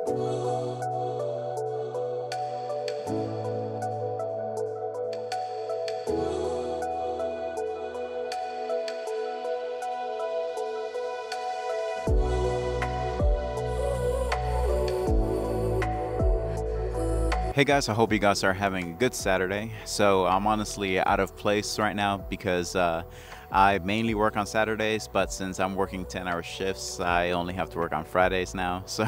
Hey guys, I hope you guys are having a good Saturday. So I'm honestly out of place right now because I mainly work on Saturdays, but since I'm working 10-hour shifts, I only have to work on Fridays now. So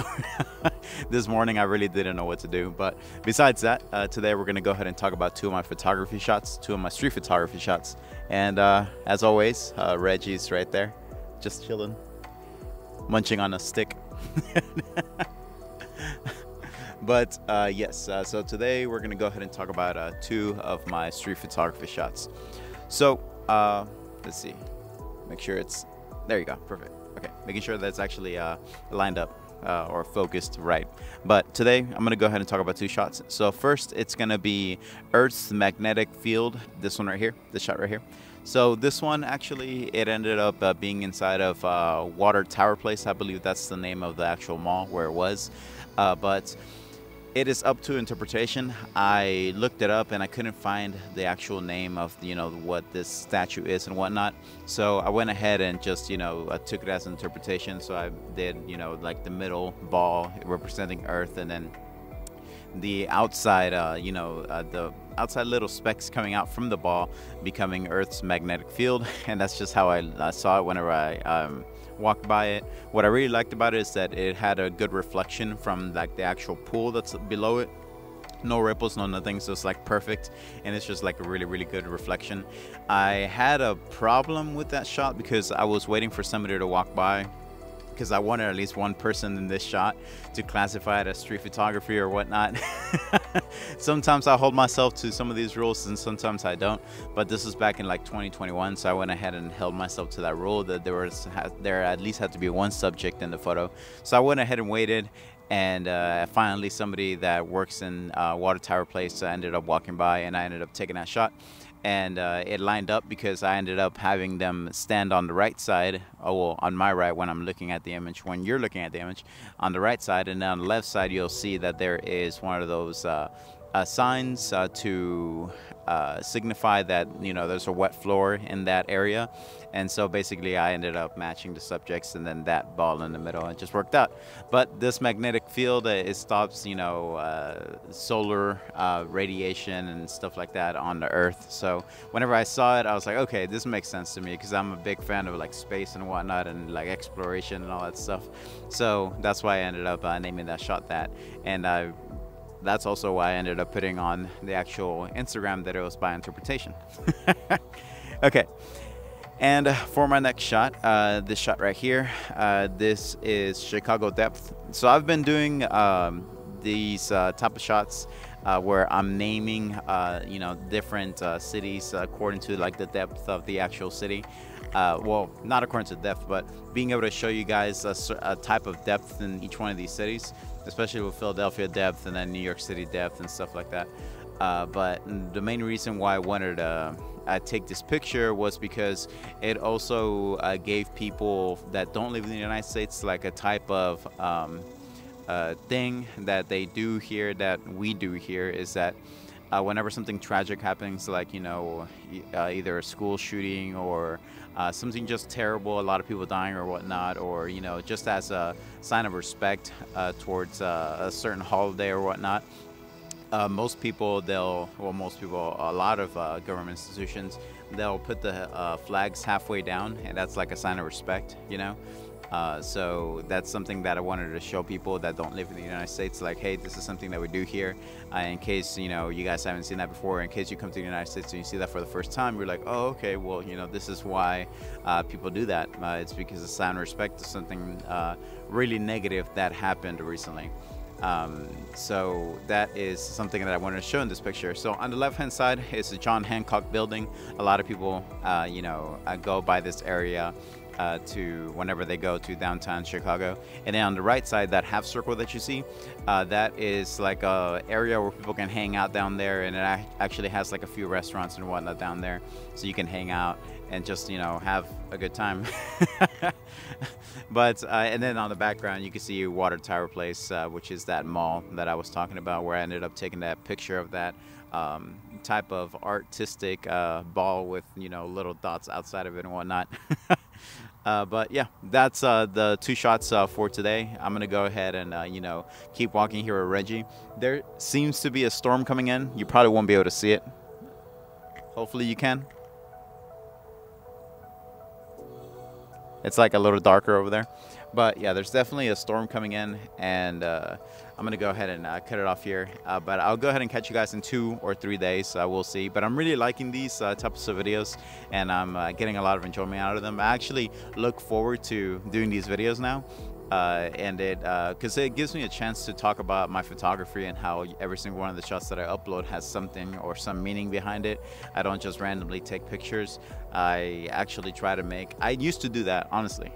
this morning I really didn't know what to do. But besides that, today we're going to go ahead and talk about two of my photography shots, two of my street photography shots. And as always, Reggie's right there, just chilling, munching on a stick. But yes, so today we're gonna go ahead and talk about two of my street photography shots. So let's see, make sure it's, there you go, perfect. Okay, making sure that's actually lined up or focused right. But today I'm gonna go ahead and talk about two shots. So first, it's gonna be Earth's magnetic field, this one right here, this shot right here. So this one, actually, it ended up being inside of Water Tower Place. I believe that's the name of the actual mall where it was. But it is up to interpretation. I looked it up and I couldn't find the actual name of, you know, what this statue is and whatnot. So I went ahead and just, you know, I took it as an interpretation. So I did, you know, like the middle ball representing Earth, and then the outside, the outside little specks coming out from the ball becoming Earth's magnetic field. And that's just how I saw it whenever I walked by it. What I really liked about it is that it had a good reflection from like the actual pool that's below it. No ripples, no nothing, so it's like perfect, and it's just like a really good reflection. I had a problem with that shot because I was waiting for somebody to walk by, because I wanted at least one person in this shot to classify it as street photography or whatnot. Sometimes I hold myself to some of these rules and sometimes I don't, but this was back in like 2021, so I went ahead and held myself to that rule that there at least had to be one subject in the photo. So I went ahead and waited, and finally somebody that works in Water Tower Place ended up walking by, and I ended up taking that shot. And it lined up because I ended up having them stand on the right side, well, on my right when I'm looking at the image, when you're looking at the image, on the right side, and then on the left side you'll see that there is one of those signs to signify that, you know, there's a wet floor in that area. And so basically I ended up matching the subjects and then that ball in the middle. It just worked out. But this magnetic field, it stops, you know, solar radiation and stuff like that on the Earth. So whenever I saw it, I was like, okay, this makes sense to me, because I'm a big fan of like space and whatnot and like exploration and all that stuff. So that's why I ended up naming that shot that. And that's also why I ended up putting on the actual Instagram that it was by interpretation. Okay. And for my next shot, this shot right here, this is Chicago depth. So I've been doing these type of shots where I'm naming, you know, different cities according to like the depth of the actual city. Well, not according to depth, but being able to show you guys a type of depth in each one of these cities, especially with Philadelphia depth and then New York City depth and stuff like that. But the main reason why I wanted to take this picture was because it also gave people that don't live in the United States like a type of thing that they do here, that we do here, is that whenever something tragic happens, like, you know, either a school shooting or something just terrible, a lot of people dying or whatnot, or, you know, just as a sign of respect towards a certain holiday or whatnot, most people, a lot of government institutions, they'll put the flags halfway down, and that's like a sign of respect, you know. So that's something that I wanted to show people that don't live in the United States, like, hey, this is something that we do here. In case, you know, you guys haven't seen that before, in case you come to the United States and you see that for the first time, you're like, oh, okay, well, you know, this is why people do that. It's because it's a sign of respect to something really negative that happened recently. So that is something that I wanted to show in this picture. So on the left hand side is the John Hancock building. A lot of people, you know, go by this area to whenever they go to downtown Chicago. And then on the right side, that half circle that you see, that is like a area where people can hang out down there, and it actually has like a few restaurants and whatnot down there, so you can hang out and just, you know, have a good time. But and then on the background you can see Water Tower Place, which is that mall that I was talking about, where I ended up taking that picture of that type of artistic ball with, you know, little dots outside of it and whatnot. But yeah, that's the 2 shots for today. I'm gonna go ahead and you know, keep walking here with Reggie. There seems to be a storm coming in. You probably won't be able to see it. Hopefully you can. It's like a little darker over there, but yeah, there's definitely a storm coming in, and I'm gonna go ahead and cut it off here, but I'll go ahead and catch you guys in 2 or 3 days. We'll see, but I'm really liking these types of videos, and I'm getting a lot of enjoyment out of them. I actually look forward to doing these videos now, and because it gives me a chance to talk about my photography and how every single one of the shots that I upload has something or some meaning behind it. I don't just randomly take pictures. I actually try to make, I used to do that, honestly.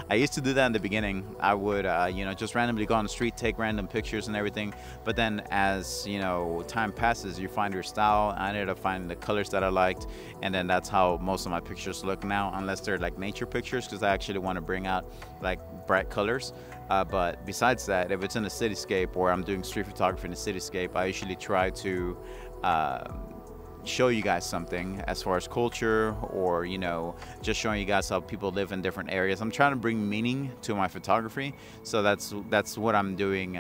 I used to do that in the beginning. I would you know, just randomly go on the street, take random pictures and everything, but then as, you know, time passes, you find your style. I ended up finding the colors that I liked, and then that's how most of my pictures look now, unless they're like nature pictures, because I actually want to bring out like bright colors. But besides that, if it's in a cityscape or I'm doing street photography in a cityscape, I usually try to show you guys something as far as culture, or, you know, just showing you guys how people live in different areas. I'm trying to bring meaning to my photography, so that's what I'm doing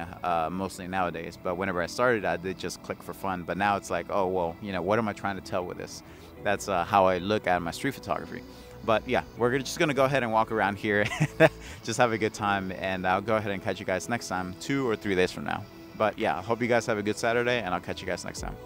mostly nowadays. But whenever I started, I did just click for fun, but now it's like, oh well, you know, what am I trying to tell with this? That's how I look at my street photography. But yeah, we're just gonna go ahead and walk around here, just have a good time, and I'll go ahead and catch you guys next time, 2 or 3 days from now. But yeah, I hope you guys have a good Saturday, and I'll catch you guys next time.